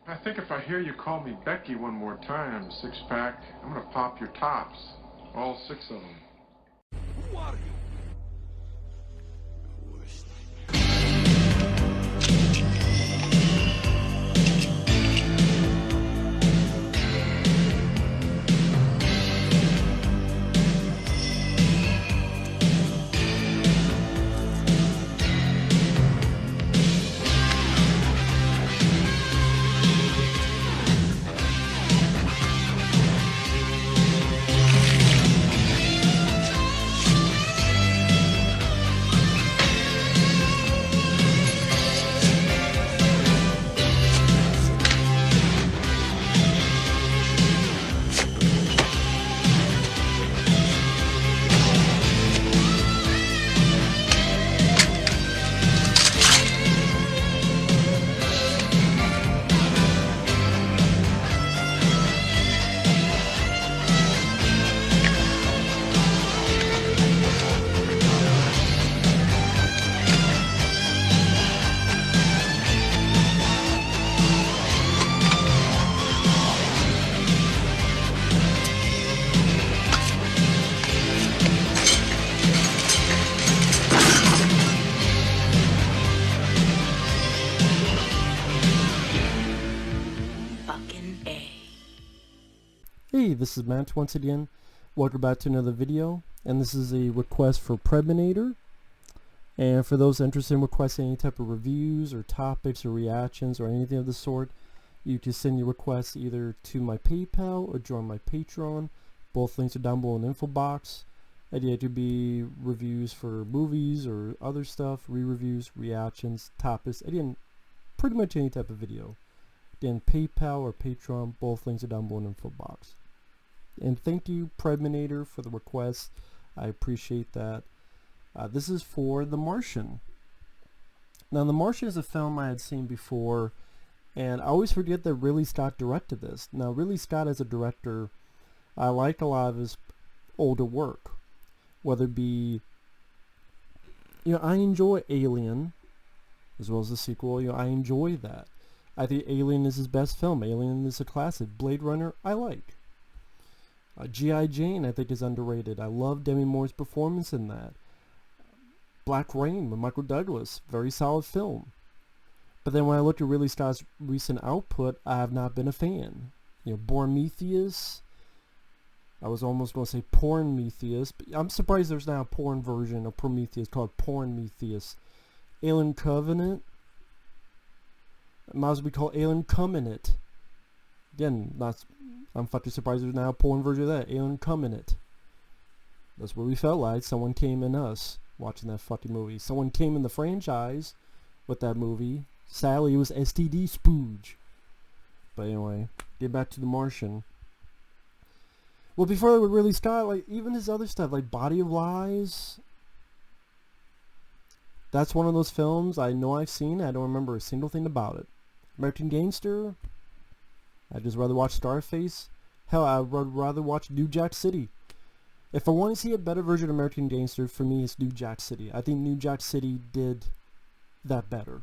I think if I hear you call me Becky one more time, six-pack, I'm gonna pop your tops. All six of them. Who are you? Hey, this is Matt once again. Welcome back to another video, and this is a request for Preminator. And for those interested in requesting any type of reviews or topics or reactions or anything of the sort, you can send your requests either to my PayPal or join my Patreon. Both links are down below in the info box. Idea to be reviews for movies or other stuff, re-reviews, reactions, topics, again, pretty much any type of video. Again, PayPal or Patreon, both links are down below in the info box. And thank you, Preminator, for the request. I appreciate that. This is for The Martian. Now, The Martian is a film I had seen before, and I always forget that Ridley Scott directed this. Now, Ridley Scott as a director, I like a lot of his older work. Whether it be, I enjoy Alien, as well as the sequel. I enjoy that. I think Alien is his best film. Alien is a classic. Blade Runner, I like. G.I. Jane, I think, is underrated. I love Demi Moore's performance in that. Black Rain with Michael Douglas, very solid film. But then when I look at Ridley Scott's recent output, I have not been a fan. Prometheus. I was almost going to say Pornmetheus, but I'm surprised there's now a porn version of Prometheus called Pornmetheus. Alien Covenant. It might as well be called Alien Covenant. Again, I'm fucking surprised there's now a porn version of that. Alien Covenant. That's what we felt like. Someone came in us watching that fucking movie. Someone came in the franchise with that movie. Sadly, it was STD Spooge. But anyway, get back to The Martian. Well, before that, with Ridley Scott, even his other stuff, like Body of Lies. That's one of those films I know I've seen. I don't remember a single thing about it. American Gangster. I'd just rather watch Scarface. Hell, I'd rather watch New Jack City. If I want to see a better version of American Gangster, for me, it's New Jack City. I think New Jack City did that better.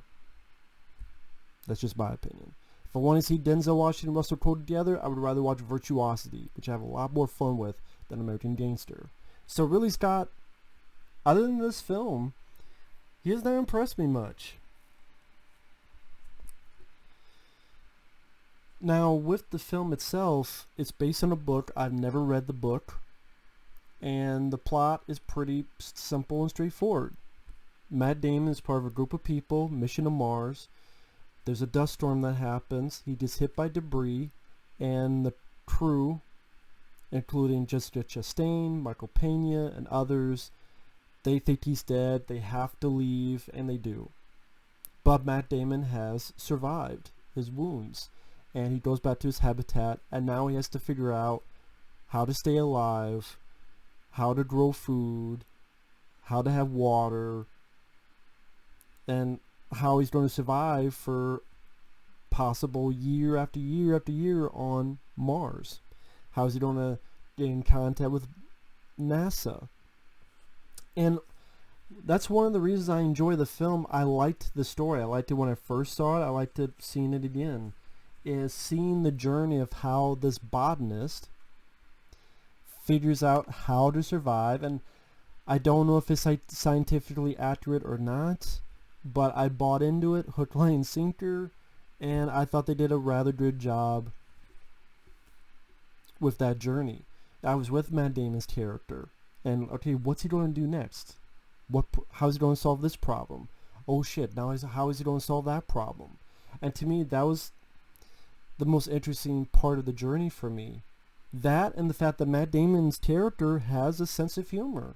That's just my opinion. If I want to see Denzel Washington and Russell Crowe together, I would rather watch Virtuosity, which I have a lot more fun with than American Gangster. So Ridley Scott, other than this film, he has not impressed me much. Now, with the film itself, it's based on a book. I've never read the book. And the plot is pretty simple and straightforward. Matt Damon is part of a group of people, mission to Mars. There's a dust storm that happens. He gets hit by debris. And the crew, including Jessica Chastain, Michael Peña, and others, they think he's dead. They have to leave, and they do. But Matt Damon has survived his wounds. And he goes back to his habitat, and now he has to figure out how to stay alive, how to grow food, how to have water, and how he's going to survive for possible year after year after year on Mars. How is he going to get in contact with NASA? And that's one of the reasons I enjoy the film. I liked the story. I liked it when I first saw it. I liked it seeing it again. is seeing the journey of how this botanist figures out how to survive. And I don't know if it's scientifically accurate or not, but I bought into it, hook, line, sinker, and I thought they did a rather good job with that journey. I was with Matt Damon's character, and okay, what's he going to do next? How's he going to solve this problem? Oh shit, now how is he going to solve that problem? And to me, that was the most interesting part of the journey for me. That and the fact that Matt Damon's character has a sense of humor.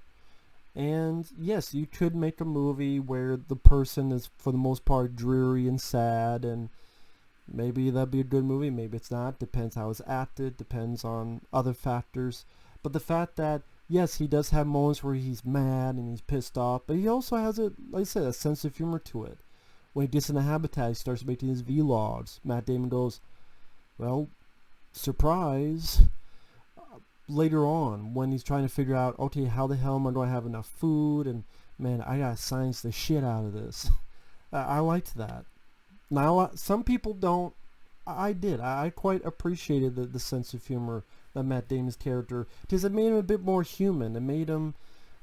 And yes, you could make a movie where the person is, for the most part, dreary and sad, and maybe that'd be a good movie, maybe it's not. Depends how it's acted, depends on other factors. But the fact that, yes, he does have moments where he's mad and he's pissed off, but he also has, like I said, a sense of humor to it. When he gets in the habitat, he starts making his vlogs. Matt Damon goes, well, surprise. Later on, when he's trying to figure out, okay, how the hell am I going to have enough food? And man, I gotta science the shit out of this. I liked that. Now, some people don't. I did. I quite appreciated the sense of humor that Matt Damon's character, because it made him a bit more human. It made him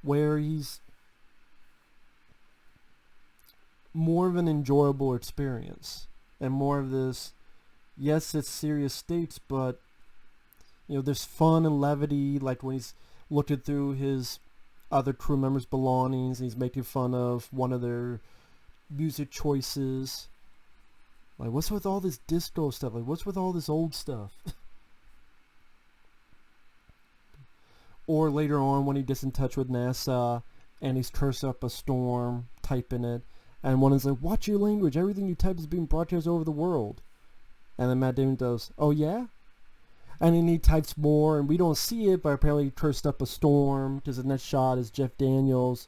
where he's more of an enjoyable experience, and more of this, yes, it's serious stakes, but you know, there's fun and levity, like when he's looking through his other crew members' belongings and he's making fun of one of their music choices. Like, what's with all this disco stuff? Like, what's with all this old stuff? Or later on when he gets in touch with NASA and he's cursed up a storm, typing it, and one is like, watch your language, everything you type is being broadcast over the world. And then Matt Damon goes, oh yeah? And then he types more, and we don't see it, but apparently he cursed up a storm, because the next shot is Jeff Daniels,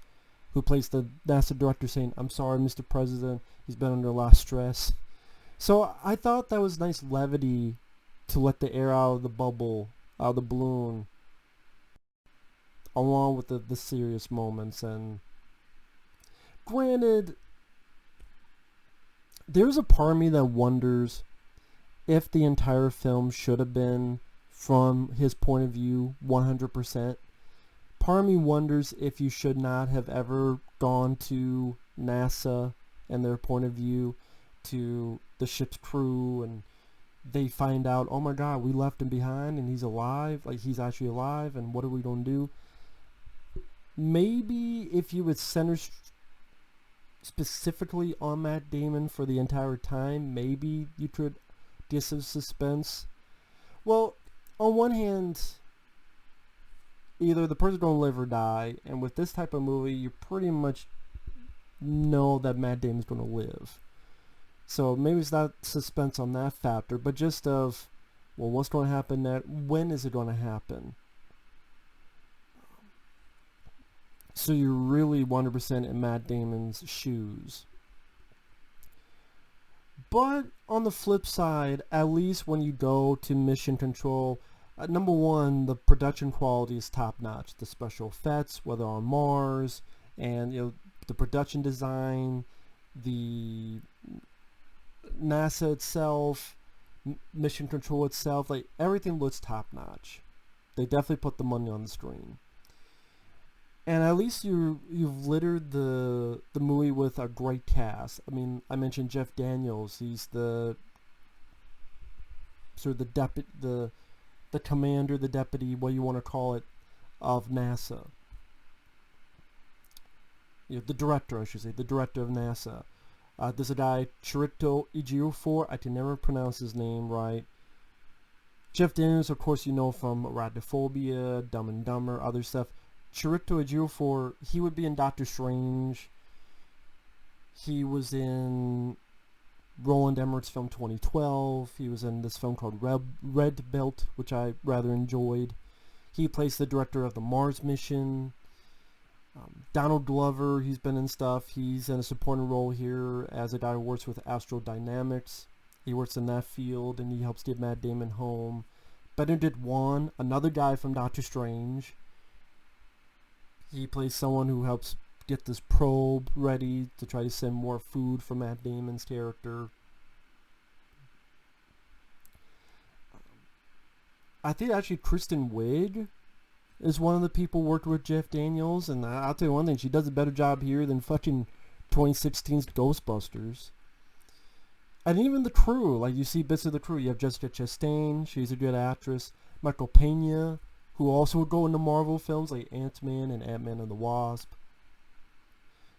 who plays the NASA director, saying, I'm sorry, Mr. President, he's been under a lot of stress. So I thought that was nice levity to let the air out of the bubble, out of the balloon, along with the serious moments. And granted, there's a part of me that wonders if the entire film should have been from his point of view 100%. Part of me wonders if you should not have ever gone to NASA and their point of view, to the ship's crew, and they find out, oh my god, we left him behind and he's alive, like he's actually alive, and what are we going to do? Maybe if you would center specifically on Matt Damon for the entire time, maybe you could get some suspense. Well, on one hand, either the person's going to live or die, and with this type of movie, you pretty much know that Matt Damon's going to live. So maybe it's not suspense on that factor, but just of, well, what's going to happen next? When is it going to happen? So you're really 100% in Matt Damon's shoes. But on the flip side, at least when you go to Mission Control, number one, the production quality is top notch. The special effects, whether on Mars, and you know, the production design, the NASA itself, Mission Control itself, like everything looks top notch. They definitely put the money on the screen. And at least you've littered the movie with a great cast. I mean, I mentioned Jeff Daniels. He's the sort of the commander, the deputy, what you want to call it, of NASA. You know, the director, I should say, the director of NASA. There's a guy, Chiwetel Ejiofor. I can never pronounce his name right. Jeff Daniels, of course, you know from Arachnophobia, Dumb and Dumber, other stuff. Chiwetel Ejiofor, he would be in Doctor Strange. He was in Roland Emmerich's film 2012. He was in this film called Red Belt, which I rather enjoyed. He plays the director of the Mars mission. Donald Glover, he's been in stuff. He's in a supporting role here as a guy who works with astrodynamics. He works in that field, and he helps get Matt Damon home. Benedict Wong, another guy from Doctor Strange. He plays someone who helps get this probe ready to try to send more food for Matt Damon's character. I think actually Kristen Wiig is one of the people worked with Jeff Daniels, and I'll tell you one thing, she does a better job here than fucking 2016's Ghostbusters. And even the crew, like you see bits of the crew. You have Jessica Chastain, she's a good actress. Michael Peña, who also would go into Marvel films like Ant-Man and Ant-Man and the Wasp.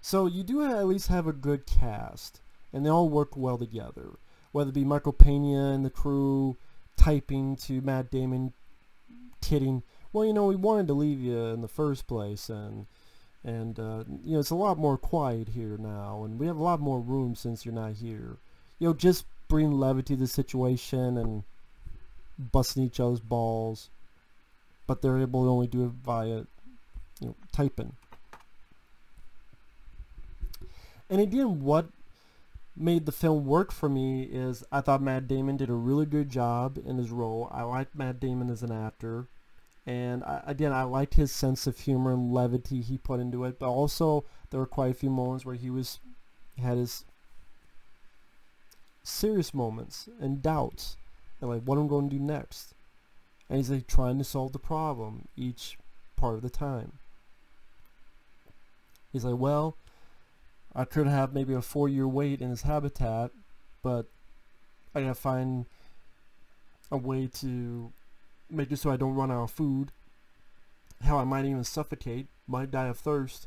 So you do at least have a good cast, and they all work well together. Whether it be Michael Peña and the crew typing to Matt Damon kidding, well, you know, we wanted to leave you in the first place, and you know, it's a lot more quiet here now, and we have a lot more room since you're not here. You know, just bring levity to the situation and busting each other's balls, but they're able to only do it via, you know, typing. And again, what made the film work for me is I thought Matt Damon did a really good job in his role. I liked Matt Damon as an actor, and I liked his sense of humor and levity he put into it, but also there were quite a few moments where he had his serious moments and doubts, and like, what I'm going to do next, and he's like trying to solve the problem each part of the time. He's like, well, I could have maybe a 4-year wait in his habitat, but I gotta find a way to make it so I don't run out of food. Hell, I might even suffocate, might die of thirst.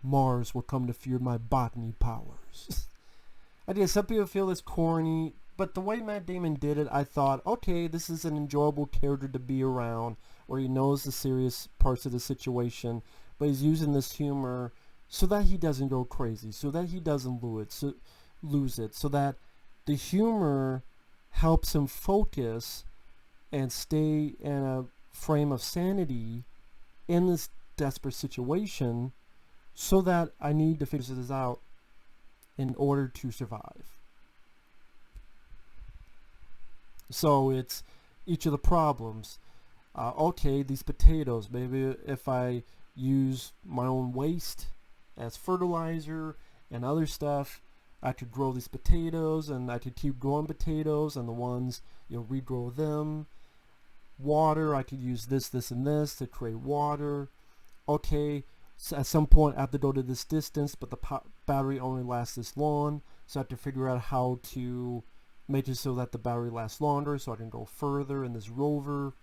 Mars will come to fear my botany powers. I guess some people feel it's corny, but the way Matt Damon did it, I thought, okay, this is an enjoyable character to be around, where he knows the serious parts of the situation, but he's using this humor so that he doesn't go crazy, so that he doesn't lose it, so that the humor helps him focus and stay in a frame of sanity in this desperate situation, so that I need to figure this out in order to survive. So it's each of the problems. Okay, these potatoes, maybe if I use my own waste as fertilizer and other stuff, I could grow these potatoes, and I could keep growing potatoes, and the ones, you know, regrow them. Water, I could use this, and this to create water. Okay, so at some point I have to go to this distance, but the battery only lasts this long, so I have to figure out how to make it so that the battery lasts longer, so I can go further in this rover.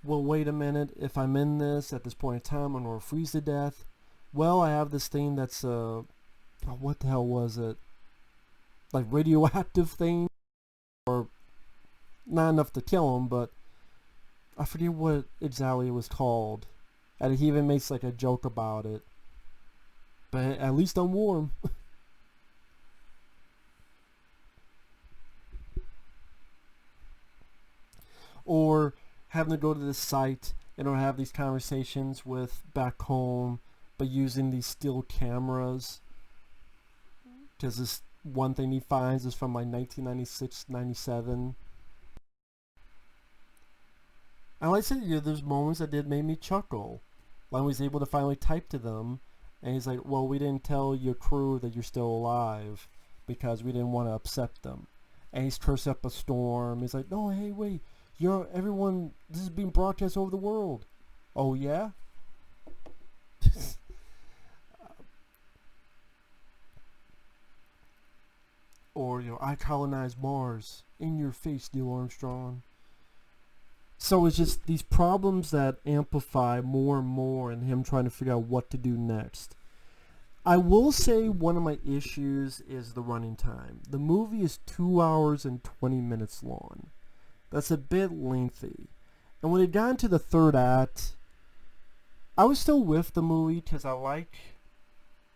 Well, wait a minute, if I'm in this at this point in time, I'm going to freeze to death. Well, I have this thing that's what the hell was it? Like radioactive thing, or not enough to kill him, but I forget what exactly it was called. And he even makes like a joke about it. But at least I'm warm. Or having to go to this site and or have these conversations with back home, but using these still cameras, because this one thing he finds is from like 1996-97. And like I said, you know, there's moments that did make me chuckle. When I was able to finally type to them, and he's like, well, we didn't tell your crew that you're still alive because we didn't want to upset them. And he's cursed up a storm. He's like, no, hey, wait, everyone, this is being broadcast over the world. Oh, yeah? Or, you know, I colonized Mars. In your face, Neil Armstrong. So it's just these problems that amplify more and more, and him trying to figure out what to do next. I will say one of my issues is the running time. The movie is 2 hours and 20 minutes long. That's a bit lengthy. And when it got into the third act, I was still with the movie because I like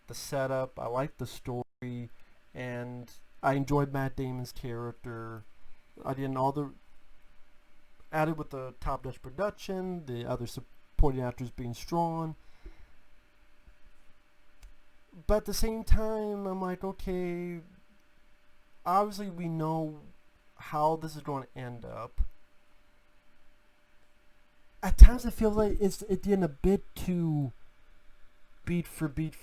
the setup, I like the story, and I enjoyed Matt Damon's character. I didn't all the added with the top-notch production, the other supporting actors being strong. But at the same time, I'm like, okay, obviously we know how this is going to end up. At times I feel like it's getting a bit too beat for beat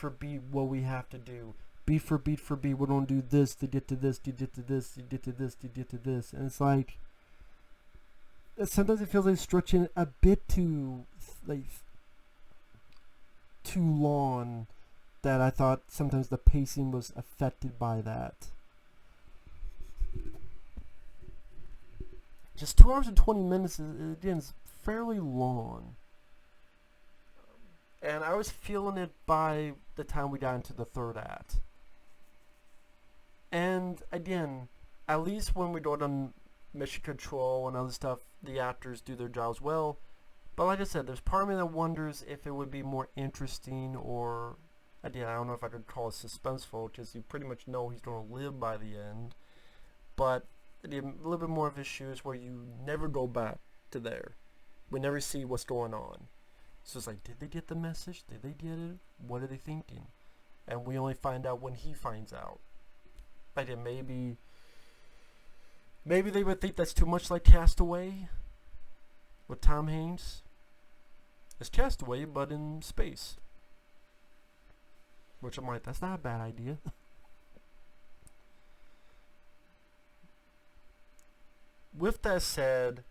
what we have to do. Beat for beat, we're going to do this to get to this, to get to this, to get to this, to get to this. And it's like, sometimes it feels like stretching a bit too long, that I thought sometimes the pacing was affected by that. Just 2 hours and 20 minutes is fairly long. And I was feeling it by the time we got into the third act. And again, at least when we go on mission control and other stuff, the actors do their jobs well. But like I said, there's part of me that wonders if it would be more interesting, or again, I don't know if I could call it suspenseful, because you pretty much know he's going to live by the end. But a little bit more of his shoes where you never go back to there. We never see what's going on. So it's like, did they get the message? Did they get it? What are they thinking? And we only find out when he finds out. Like, maybe they would think that's too much like Castaway with Tom Hanks. It's Castaway, but in space. Which I'm like, that's not a bad idea. With that said,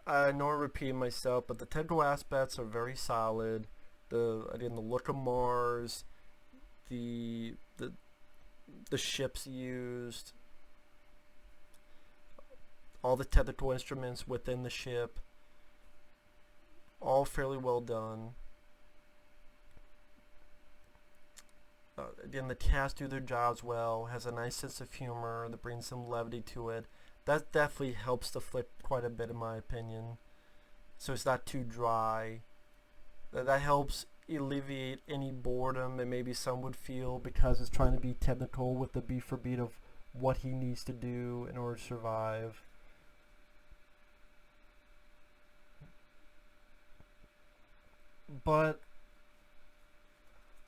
I know I'm repeating myself, but the technical aspects are very solid. Again, the look of Mars, the ships used, all the technical instruments within the ship, all fairly well done. Again, the cast do their jobs well, has a nice sense of humor that brings some levity to it. That definitely helps the flick quite a bit, in my opinion. So it's not too dry. That helps alleviate any boredom that maybe some would feel because it's trying to be technical with the beat for beat of what he needs to do in order to survive. But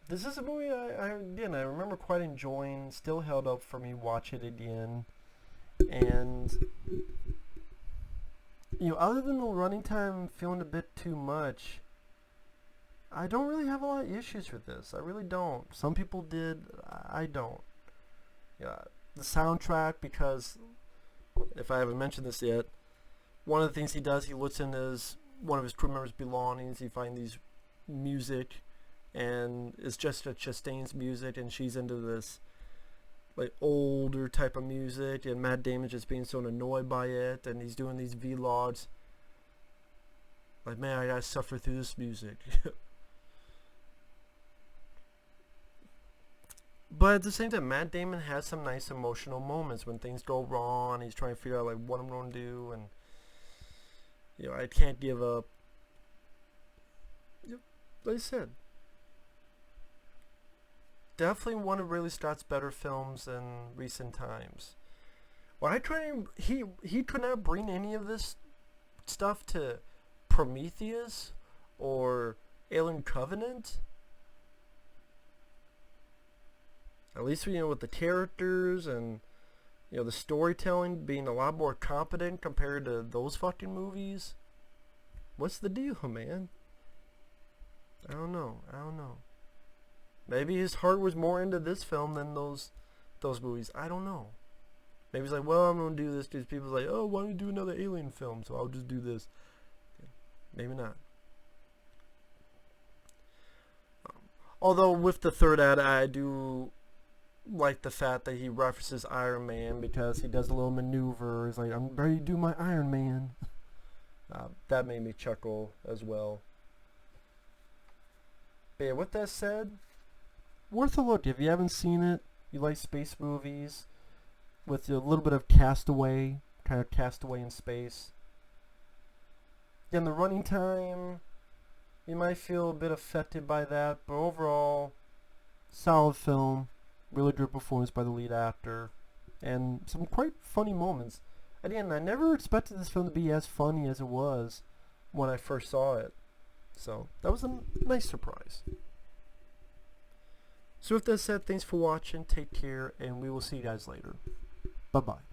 this is a movie I remember quite enjoying, still held up for me watch it again. And other than the running time feeling a bit too much, I don't really have a lot of issues with this. I really don't. Some people did. I don't. Yeah, the soundtrack, because if I haven't mentioned this yet, one of the things he does, he looks in one of his crew members' belongings. He finds these music, and it's Jessica Chastain's music, and she's into this like older type of music, and Matt Damon just being so annoyed by it, and he's doing these vlogs like, man, I gotta suffer through this music. But at the same time, Matt Damon has some nice emotional moments when things go wrong. He's trying to figure out like what I'm going to do, and I can't give up. Yep, like I said, definitely one of Ridley Scott's better films in recent times. Well, he could not bring any of this stuff to Prometheus or Alien Covenant. At least with the characters and the storytelling being a lot more competent compared to those fucking movies. What's the deal, man? I don't know. Maybe his heart was more into this film than those movies. I don't know. Maybe he's like, well, I'm gonna do this because people's like, oh, why don't you do another Alien film? So I'll just do this. Maybe not. Although with the third act, I do like the fact that he references Iron Man, because he does a little maneuver. He's like, I'm ready to do my Iron Man. That made me chuckle as well. But yeah, with that said, worth a look. If you haven't seen it, you like space movies with a little bit of Castaway, kind of Castaway in space. Again, the running time, you might feel a bit affected by that, but overall, solid film. Really good performance by the lead actor, and some quite funny moments. Again, I never expected this film to be as funny as it was when I first saw it, so that was a nice surprise. So with that said, thanks for watching, take care, and we will see you guys later. Bye bye.